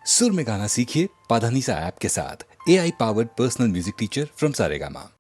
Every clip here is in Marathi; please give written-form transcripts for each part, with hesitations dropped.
सुर में गाना सीखिए पाधानीसा ऐप के साथ। AI powered personal music teacher from Saregama.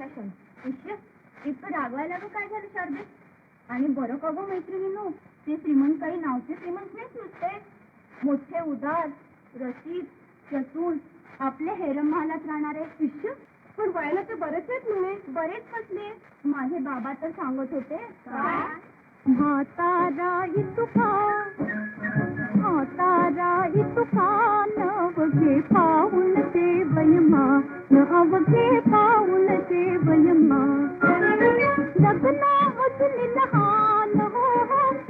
ह्या क्षणी. इतकं रागवायला गं काय झालं शारदे? आणि बरं का गं मैत्रिणींनो, ते श्रीमंत काही नावचे श्रीमंत नाहीच नुसते. मोठे उदार, रसिक, चतुर, आपल्या हेरम महालात राहणारे. शिष्य पण वयाला ते बरेच आहेत म्हणे. बरेच कसले? माझे बाबा तर सांगत होते. म्हातारा इतुका नवघे पाऊल ते वयमा, नवघे पाऊल ते वयमा. लग्ना अजून लहान हो,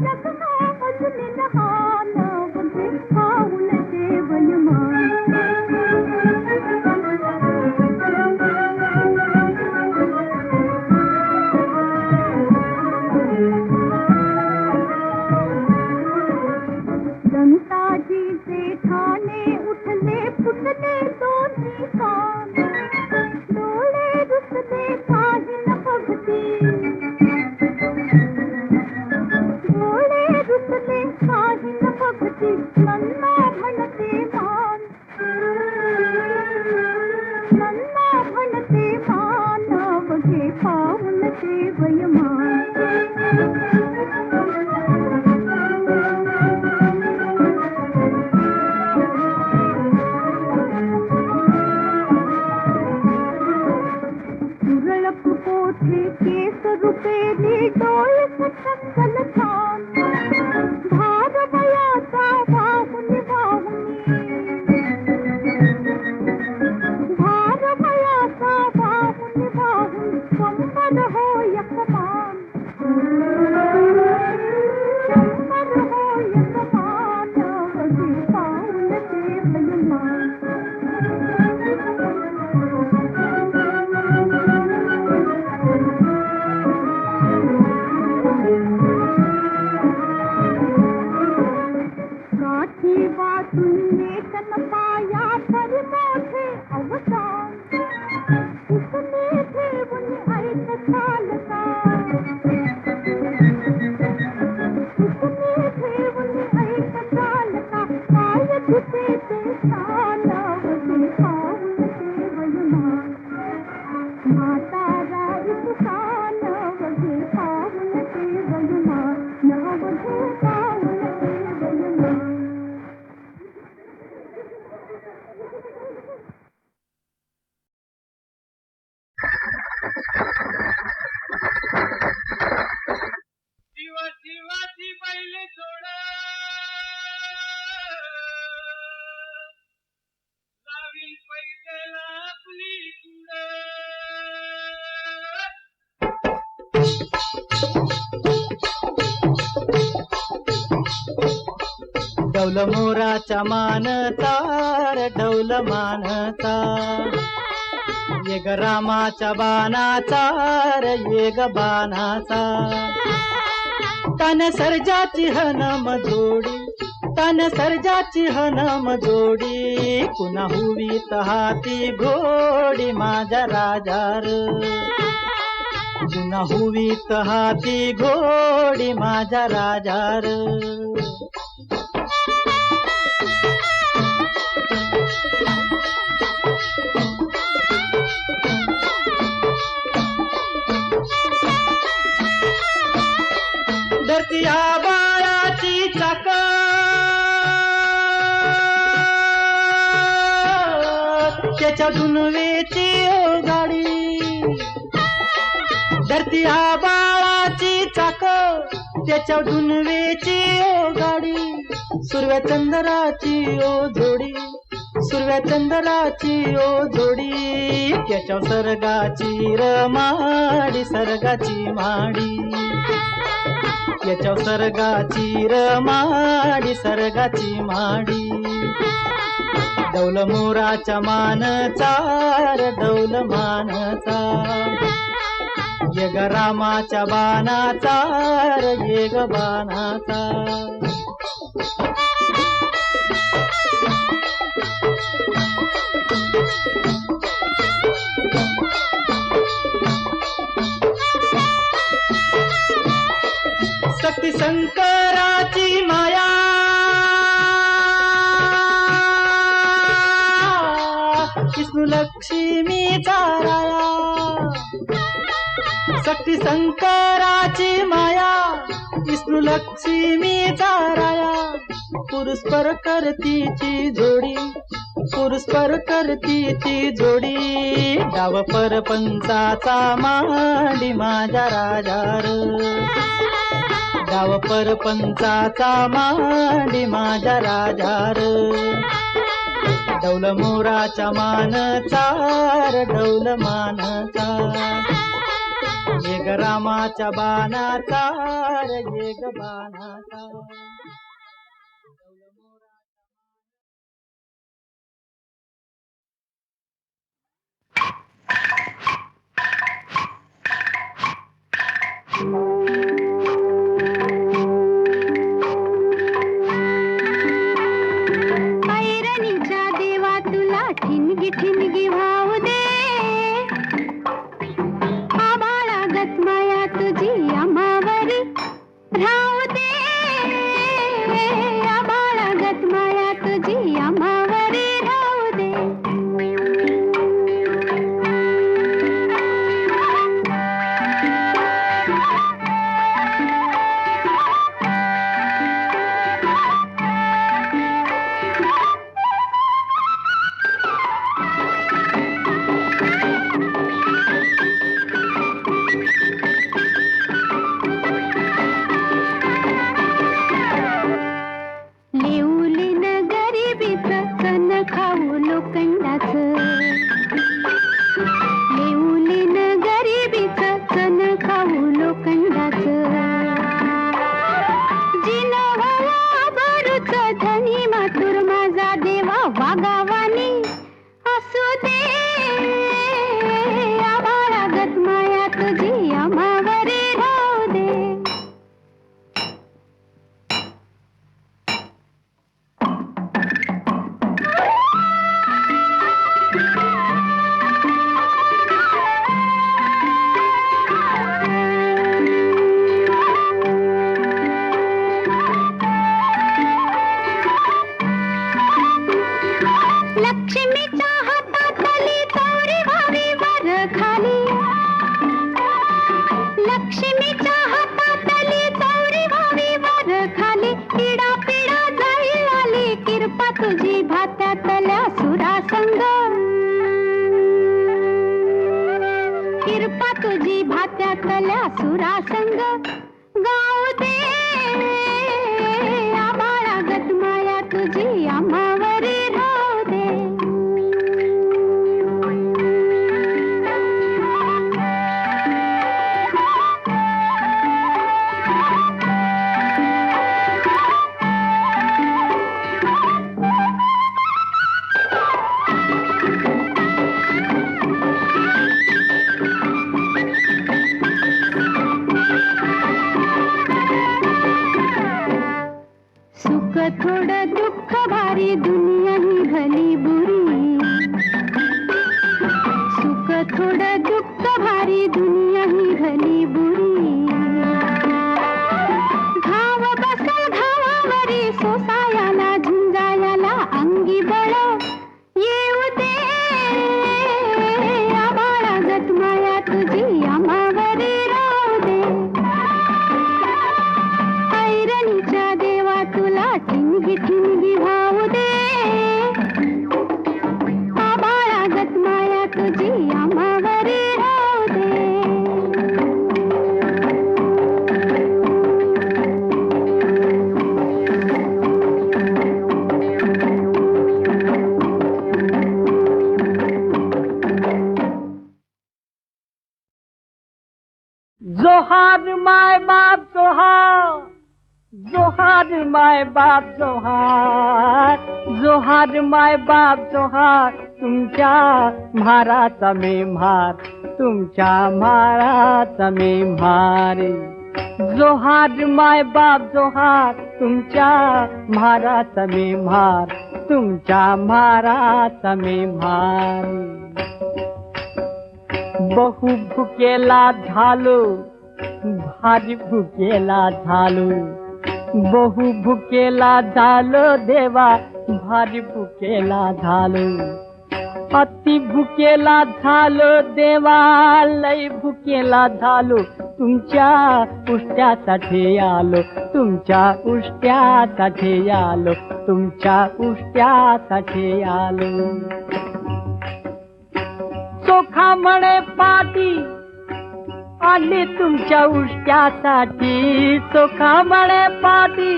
लग्ना अजून लहान, नवघे पाऊल ते वयमा. दंताजीचे ठाणे उठले फुटले दोन्ही कान, डोळे रुसले काही न बघती, डोळे रुसले काही न बघती. नन्ना म्हणते मान, नन्ना म्हणते मान, नवघे पाऊल ते वयमान. केस रुपेरी डोळ सटकल छान, भार वयाचा वाहुनी वाहुनी, भार वयाचा वाहुनी वाहुनी. कंबर हो यकमान, कंबर हो यकमान, नवघे पाऊल ते वयमान. गाठी वाचून लेखन पाया पर मोठे अवसान, उसने ठेवून ऐक चालता, उसने ठेवून ऐक चालता. पाय तुझे ते स्थान, नवघे पाऊल ते वयमान. म्हातारा इतुका नवघे पाऊल ते वयमान, नवघे पाऊल ते वयमान. जीवाची पहिले सोड, लावी पैदला आपली कुड. डौल मोराच्या मानता रे डौल मानता, ये ग रामाच्या बाणाचा रे ये ग बाणाचा. तन सर्जाची हनम जोडी, तन सर्जाची हनम जोडी, पुन्हा हुवीत हाती घोडी माझ्या राजार, पुन्हा हुवीत हाती घोडी माझ्या राजार. धरती आबाळाची चाक, त्याच्या दुनवेची गाडी. धरती आबाळाची चाक, त्याच्या दुनवेची गाडी. सुरव्या चंद्राची ओ जोडी, सुरव्या चंद्राची ओ जोडी. त्याच्या सर्गाची रमाडी, सर्गाची माडी. याच्या सर्गाची रमाडी, सर्गाची माडी. डौल मोराच्या मानचा रे डौल मानचा, ये ग रामाच्या बाणाचा रे ये ग बाणाचा. शक्ती शंकराची माया, विष्णू लक्ष्मीचा राया. शक्ती शंकराची माया विष्णू लक्ष्मीचा राया पुरुषपर करतीची जोडी पुरुषपर करतीची जोडी डाव परपंचाचा मांडी माझ्या राजार डाव परपंचाचा मांडी माझ्या राजार डौल मोराच्या मानचा डौल मानचा येग रामाच्या बाणाचा येग बाणाचा ऐरणीच्या देवा तुला ठिणगी ठिणगी वाहू दे आबाळागत माया तुझी अमावरी राहू दे आबाळागत माया तुझी अमावरी राहू दे लेऊलीन गरिबीचं सण खाऊ लोखंडाचं लेऊलीन गरिबीचं सण खाऊ लोखंडाचं जिनवाला भरूच धनी मातुर माझा देवा वागावानी असू दे आभाळागत माया तुझी अमावरी राहू दे लक्ष्मीच्या हातातली चौरी व्हावी वर खाली लक्ष्मीच्या हातातली चौरी व्हावी वर खाली पिडा पिडा जाईल आली किरपा तुझी भात्यातल्या सुरासंग किरपा तुझी भात्यातल्या सुरासंग गाऊ दे आबाळागत माया तुझी अमावरी राहू दे सुख थोडं दुःख भारी दुनिया ही भली बुरी सुख थोडं दुःख भारी दुनिया ही भली बुरी घाव बसल घावावरी सोसायाला झुंजायाला अंगी बळ येऊ दे आबाळागत माया तुझी अमावरी राहू दे ऐरणीच्या देवा तुला ठिणगी ठिणगी वाहू दे आबाळागत माया तुझी अमावरी राहू दे जोहार माय बाप जोहार जोहार माय बाप जोहार जोहार माय बाप जोहार तुमच्या म्हाराचा मी म्हार तुमच्या म्हाराचा मी म्हार जोहार माय बाप जोहार तुमच्या म्हाराचा मी म्हार तुमच्या म्हाराचा मी म्हार बहु भुकेला झालो भारी भुकेला झालो बहु भुकेला झालो देवा भारी भुकेला झालो अति भुकेला झालो देवा, लय भुकेला झालो, तुमच्या उष्ट्यासाठी आलो, तुमच्या उष्ट्यासाठी आलो, तुमच्या उष्ट्यासाठी आलो. चोखा म्हणे पाटी आली तुमच्या उष्ट्यासाठी, चोखा म्हणे पाटी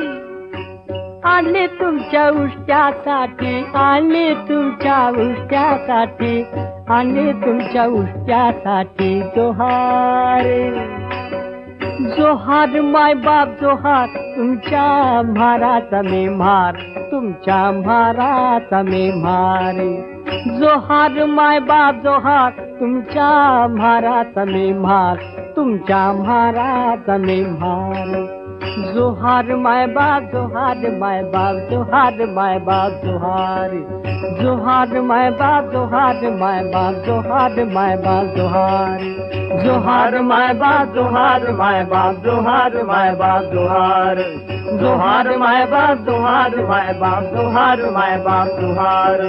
आली तुमच्या उष्ट्यासाठी, आली तुमच्या उष्ट्यासाठी, आली तुमच्या उष्ट्यासाठी. जोहार जोहार माय बाप जोहार, तुमच्या म्हाराचा मी म्हार, तुमच्या म्हाराचा मी म्हार. जोहार माय बाप जोहार, तुमच्या म्हाराचा मी म्हार, तुमच्या म्हाराचा मी म्हार. जोहार माय बाप जोहार माय बाप जोहार माय बाप जोहार. जोहार माय बाप जोहार माय बाप जोहार माय बाप जोहार. जोहार माय बाप जोहार माय बाप जोहार माय बाप जोहार. जोहार माय बाप जोहार माय बाप जोहार माय बाप जोहार.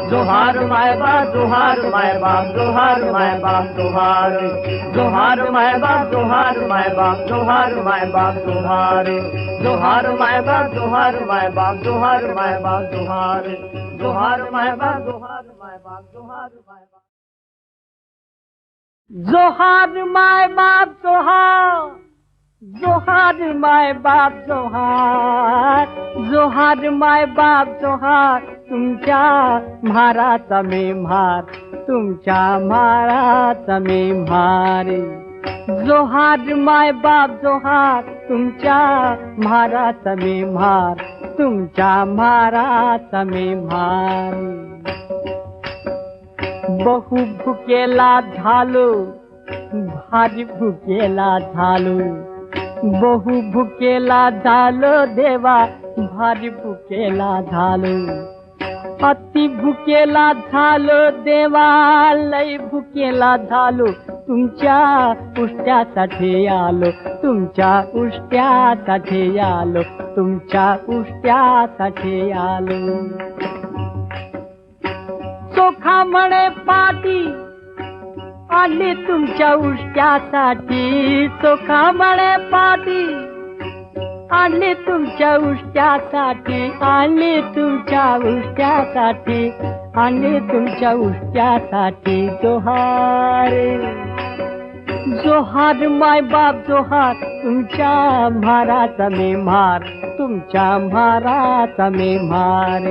जोहार माय बाप जोहार माय बाप जोहार माय बाप जोहार. जोहार माय बाप जोहार माय बाप जोहार माय बाप जोहार. जोहार माय बाप जोहार माय बाप जोहार माय बाप जोहार. जोहार माय बाप जोहार माय बाप जोहार माय बाप. जोहार माय बाप जोहार, जोहार माय बाप जोहार. जोहार माय बाप जोहार, तुमच्या म्हाराचा मी म्हार, तुमच्या म्हाराचा मी म्हार. जोहार माय बाप जोहार, तुमच्या म्हाराचा मी म्हार, तुमच्या म्हाराचा मी म्हार. बहु भुकेला झालो, भारी भुकेला झालो, बहु भुकेला झालो देवा, भारी भुकेला झालो. अति भुकेला झालो देवा, लय भुकेला झालो, तुमच्या उष्ट्यासाठी आलो, तुमच्या उष्ट्यासाठी आलो, तुमच्या उष्ट्यासाठी आलो. चोखा म्हणे पाटी आली तुमच्या उष्ट्यासाठी, चोखा म्हणे पाटी आली तुमच्या उष्ट्यासाठी, आली तुमच्या उष्ट्यासाठी, आली तुमच्या उष्ट्यासाठी. जोहार जोहार माय बाप जोहार, तुमच्या म्हाराचा मी म्हार, तुमच्या म्हाराचा मी म्हार.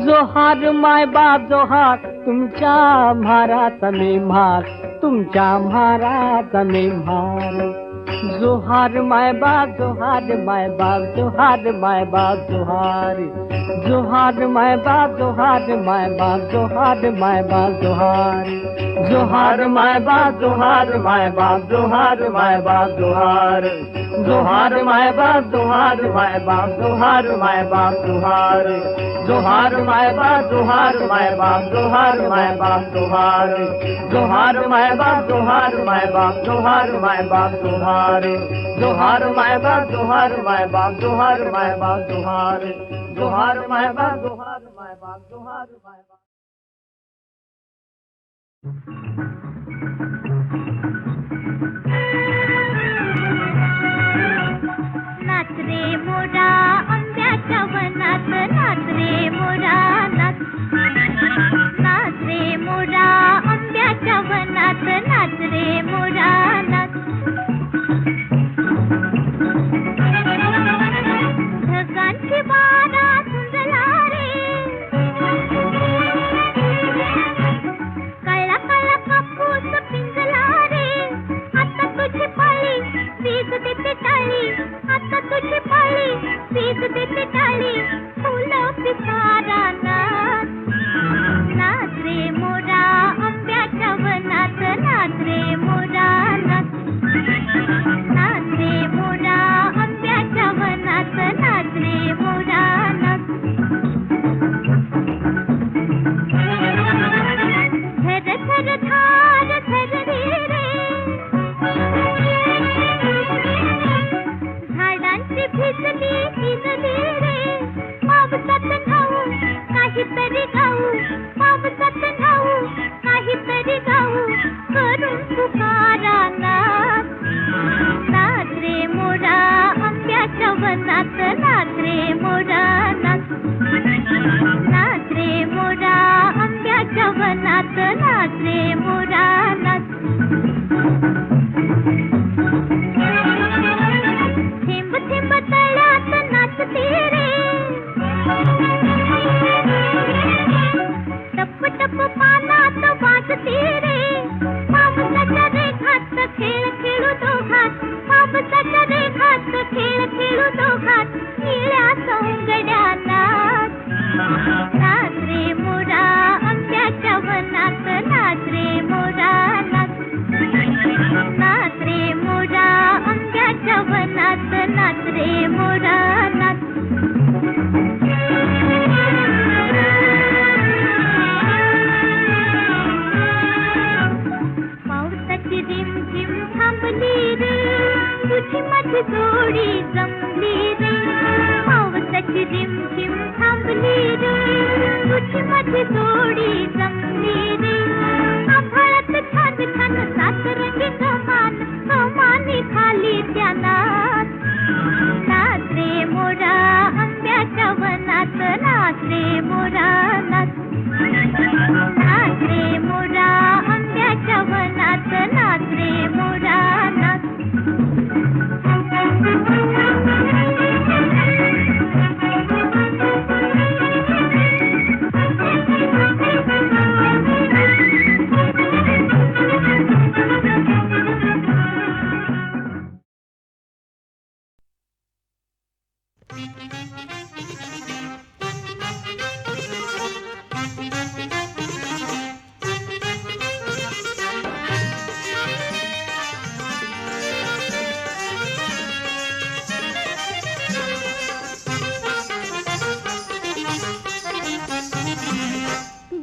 जोहार माय बाप जोहार, तुमच्या म्हाराचा मी म्हार, तुमच्या म्हाराचा मी म्हार. जोहार माय बाप जोहार माय बाप जोहार माय बाप जोहार. जोहार माय बाप जोहार माय बाप जोहार माय बाप जोहार. जोहार माय बाप जोहार माय बाप जोहार माय बाप जोहार. जोहार माय बाप जोहार माय बाप जोहार माय बाप जोहार. जोहार माय बाप जोहार माय बाप जोहार माय बाप जोहार. जोहार माय बाप जोहार माय बाप जोहार माय बाप जोहार. जोहार माय बाप जोहार माय बाप जोहार माय बाप जोहार. जोहार माय बाप जोहार माय बाप जोहार माय बाप. नाच रे मोरा आंब्याच्या वनात, नाच रे मोरा नाच. नाच रे मोरा आंब्याच्या वनात, नाच रे मोरा नाच. ढगांची वारा सुंदला रे, कळला कळला कापूस पिंजला रे. आता तुझी पाळी वीज देते टाळी, आता तुझी पाळी वीज देते टाळी. फुलं पिसारा नाच. नाच रे मोरा आंब्याच्या वनात, नाच रे मोरा नाच. नाच रे मोरा आंब्याच्या वनात, नाच रे मोरा नाच. झर झर धार झरली रे, झाडांची भिजली भिजली रे. पावसात न्हाऊन काही वनात नाच रे मोरा नाच, नाच रे मोरा आंब्याच्या वनात नाच रे मोरा नाच. थेंब थेंब तळ्यात नाचते रे, टप टप पानात वाजते रे, पावसाच्या रेखात खेळ खेळू दोघात, पावसाच्या रेखात खेळ खेळू दोघात, निळ्या सौंगड्या नाच, नाच रे मोरा आंब्याच्या वनात नाच रे मोरा नाच, नाच रे मोरा आंब्याच्या वनात नाच रे मोरा नाच. पावसाची रिमझिम थांबली रे, तुझी माझी जोडी जमली रे, पावसाची रिमझिम थांबली रे, तुझी माझी जोडी जमली रे. आभाळात छान छान सात रंगी कमान, कमानी खाली त्या नाच, नाच रे मोरा आंब्याच्या वनात नाच रे मोरा नाच, नाच रे मोरा आंब्याच्या वनात नाच रे मोरा नाच.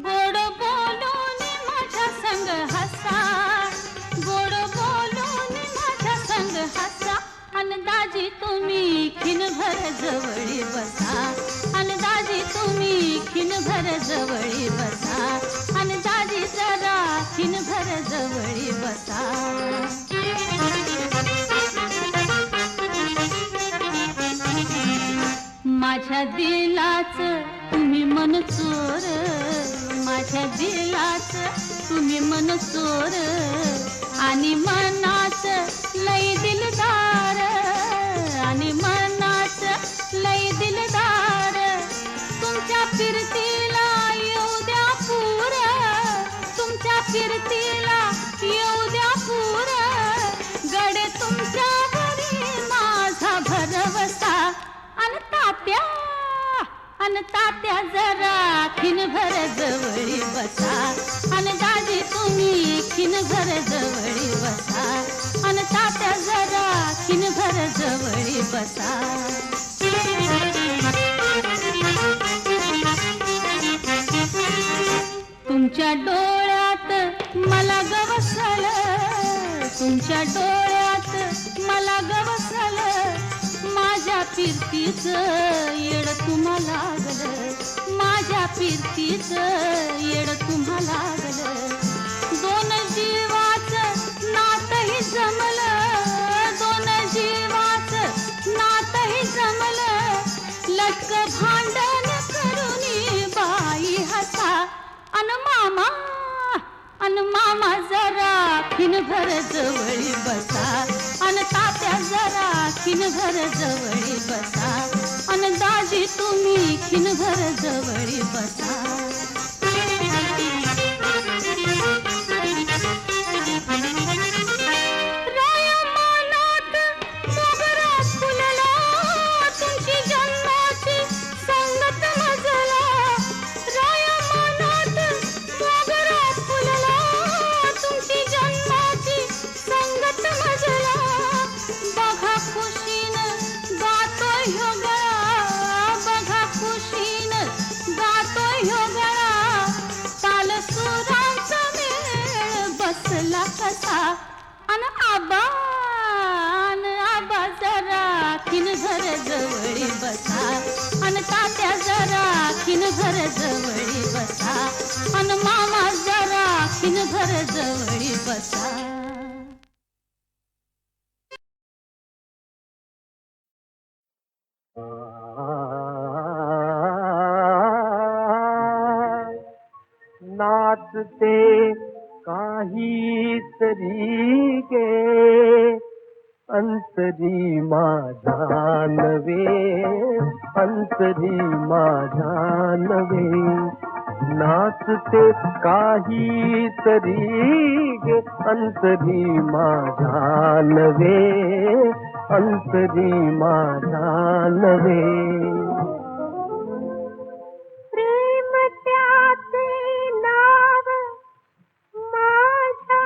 गोड बोलून माझ्या संग हसा, गोड बोलून माझ्या संग हसा, दाजी तुम्ही खिनभर जवळी बसा, दाजी तुम्ही खिनभर जवळी बसा, दाजी जरा खिनभर जवळी बसा. माझ्या दिलाच तुम्ही मन चोर, माझ्या दिलाच तुम्ही मन चोर, आणि मनाच लय दिलदार, आणि मनाच लय दिलदार. तुमच्या फिरतीला येऊ द्या पूर, तुमच्या फिरतीला येऊ द्या पूर, गडे तुमच्यावरी माझा भरवसा. अन तात्या जरा खिनभर जवळी बसा, दाजी तुम्ही खिनभर जवळी बसा, तात्या जरा खिनभर जवळी बसा. तुमच्या डोळ्यात मला गवसल, तुमच्या डोळ्यात मला गवसल, माझ्या फिरतीच येड तुम्हाला लागलं, माझ्या फिरतीच येड तुम्हाला लागलं. दोन जीवाचं नातही जमलं, दोन जीवाचं नातही जमलं, लटक भांडण करूनी बाई हसा. अन मामा जरा खिनभर जवळी बसा, तात्या जरा खिनभर जवळी बसा, दाजी तुम्ही खिनभर जवळी बसा. आबा जरा खिनभर जवळी बसा, तात्या जरा खिनभर जवळी बसा, मामा जरा खिनभर जवळी बसा. नाचते काहीतरी गे अंतरी माझा नवे, अंतरी माझा नवे. नाचते काहीतरी गे अंतरी माझा नवे, अंतरी माझा नवे. प्रेम त्याचे नाव माझ्या,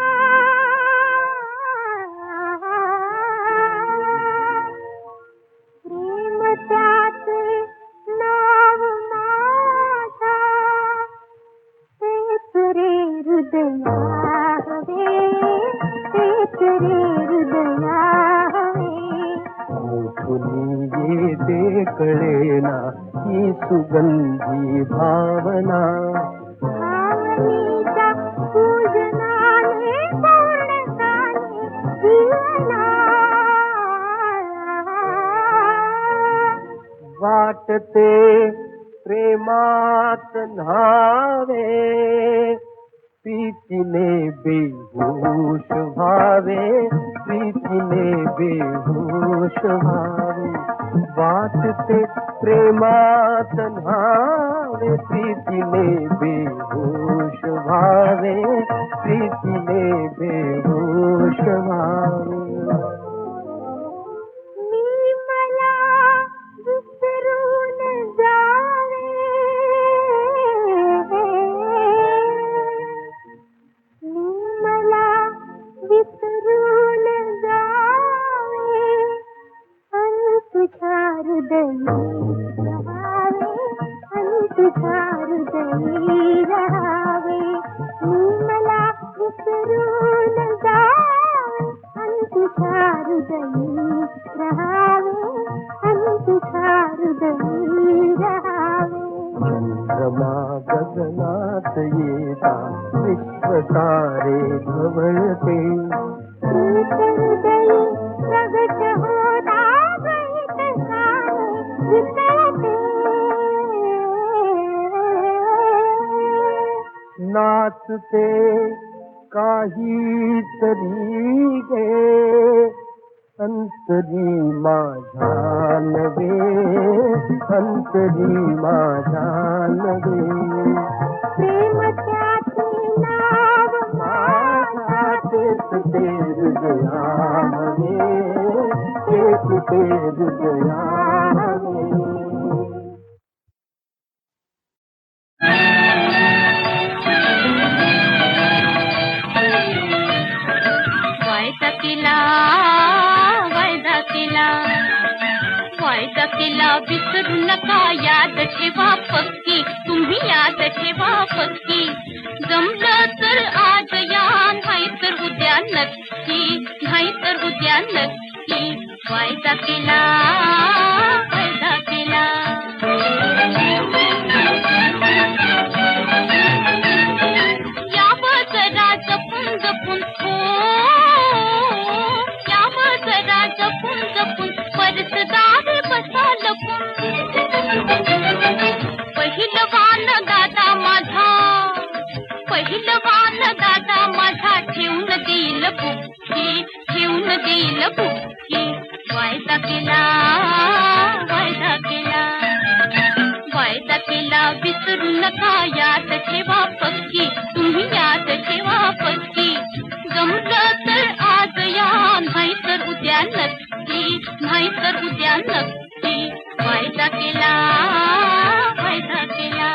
प्रेम त्याचे नाव माझ्या, तेच रे हृदया हवे, तेच रे हृदया हवे. मुठुनी येते कळेना ही सुगंधी भावना, भावनेच्या पूजनाने पूर्ण झाले जीवना. वाटते प्रेमात न्हावे, प्रीतीने बेहोश व्हावे, प्रीतीने बेहोश व्हावे. वाटते प्रेमात न्हावे, प्रीतीने बेहोश व्हावे, प्रीतीने बेहोश व्हावे. मी मला विसरून जावे, मी मला विसरून जावे, अन तुझ्या हृदयी रहावे, अन तुझ्या हृदयी रहावे. मी मला विसरून जावे, अन तुझ्या हृदयी रहावे, अन तुझ्या हृदयी रहावे. चंद्रमा गगनात येता विश्व तारे धवळते, प्रीत हृदयी प्रगट होता गीत सारे वितळते. नाचते काहीतरी गे अंतरी माझा नवे, अंतरी माझा नवे. प्रेम त्याचे नाव माझा तेच ते हृदया हवे, तेच ते हृदया हवे. वायदा केला विसरू नका, याद ठेवा पक्की, तुम्ही याद ठेवा पक्की. जमलं तर आज या, नाही तर उद्या नक्की, नाही तर उद्या नक्की. वायदा केला, वायदा केला. यावं जरा जपून जपून, हो यावं जरा जपून जपून, परसदार बसा लपून. पहिलवान दादा माझा, पहिलवान दादा माझा, ठेवून देईल बुक्की, ठेवून देईल बुक्की. वायदा केला, वायदा केला. वायदा केला विसरू नका, याद ठेवा पक्की, तुम्ही याद ठेवा पक्की. जमलं तर आज या, नाही तर उद्या नक्की, नाही तर उद्या नक्की. वायदा केला, वायदा केला.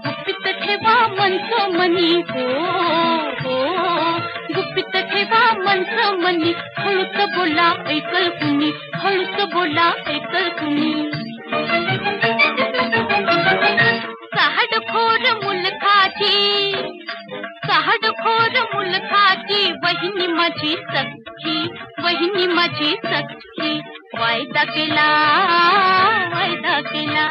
गुपित ठेवा मनचं मनी, हो हो गुपित ठेवा मनचं मनी. हळूच बोला ऐकल कुणी, हळूच बोला ऐकल कुणी. सहाडखोर मुलखाची, सहाडखोर मुलखाची, वहिनी माझी सख्खी, वहिनी माझी सख्खी. वायदा केला, वायदा केला.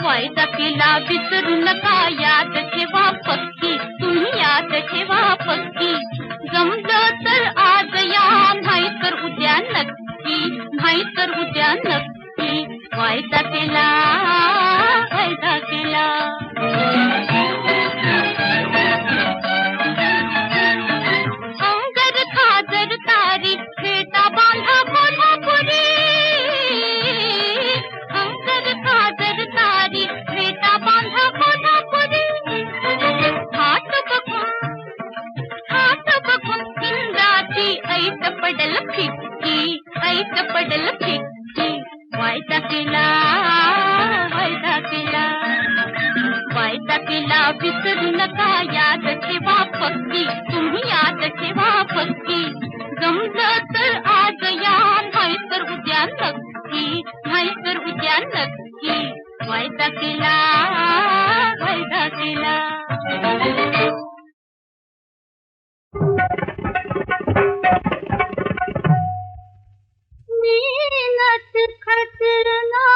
वायदा केला विसरू नका, याद ठेवा पक्की, तुम्ही याद ठेवा पक्की. जमलं तर आज या, नाही तर उद्या नक्की, पडल फिक्की, ऐक पडल फिक्की. वायदा केला, वायदा केला, वायदा केला विसरू नका, याद ठेवा पक्की, तुम्ही याद ठेवा पक्की. जमलं तर आज या, नाही तर उद्या नक्की, नाही तर उद्या नक्की. वायदा केला, वायदा केला. मीनत खतरनार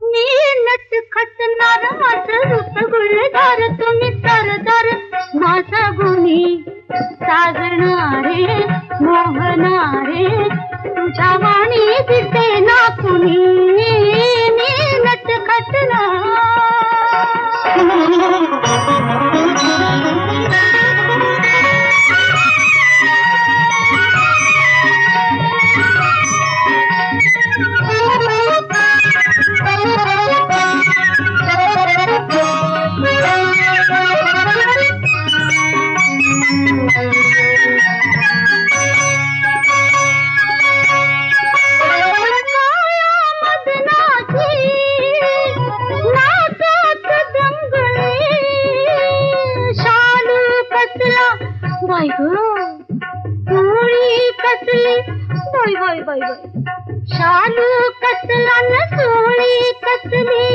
मीनत खतरनार माझं रूप गुलजार, तुम्ही सरदार माझा गुणी. साजणारे मोहनारे तुझ्या वाणी दिसे ना कुणी. मीनत खतरनार. बाई ग सोळी कसली, बाई बाई बाई बाई. शालू कसला न सोळी कसली,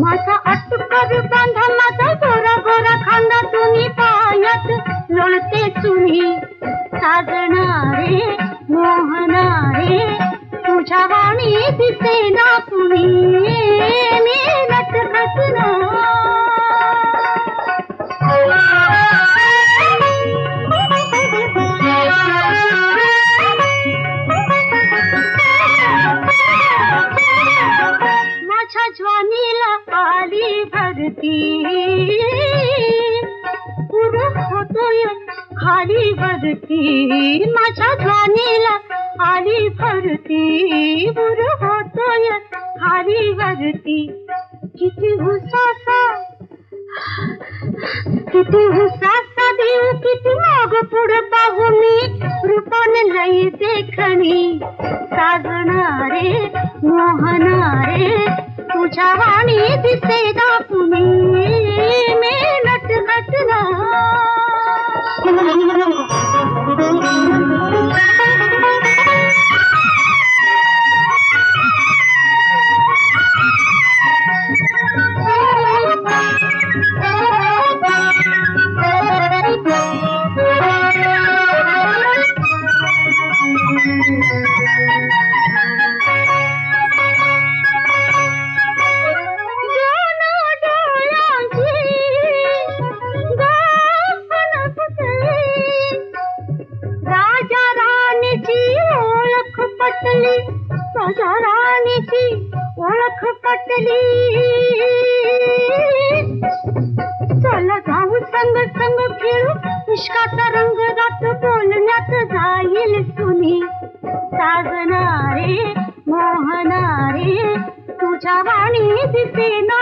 माझा अटकर बांधा, माझा गोरा गोरा खांदा, तुम्ही पायात लोळते तुम्ही. साजणारे मोहनारे तुझ्या वाणी दिसे ना कुणी. मीनत खतरनार. माझ्या ज्वानीला आली भरती, पुर होतोय खाली वरती. माझ्या ज्वानीला आली भरती, पुर होतोय खाली वरती. किती हुसासा, किती हुसासा देऊ, किती माग पुढे पाहू मी, रूपान लई देखणी. साजणारे मोहनारे तुझ्या वाणी दिसे ना कुणी. मीनत खतरनार. राजा राणीची ओळख पटली. चला जाऊ संग संग खेळू, इश्काचा रंग रात बोलण्यात जाईल सुनी. साजणारे मोहनारे तुझ्या वाणी दिसे ना.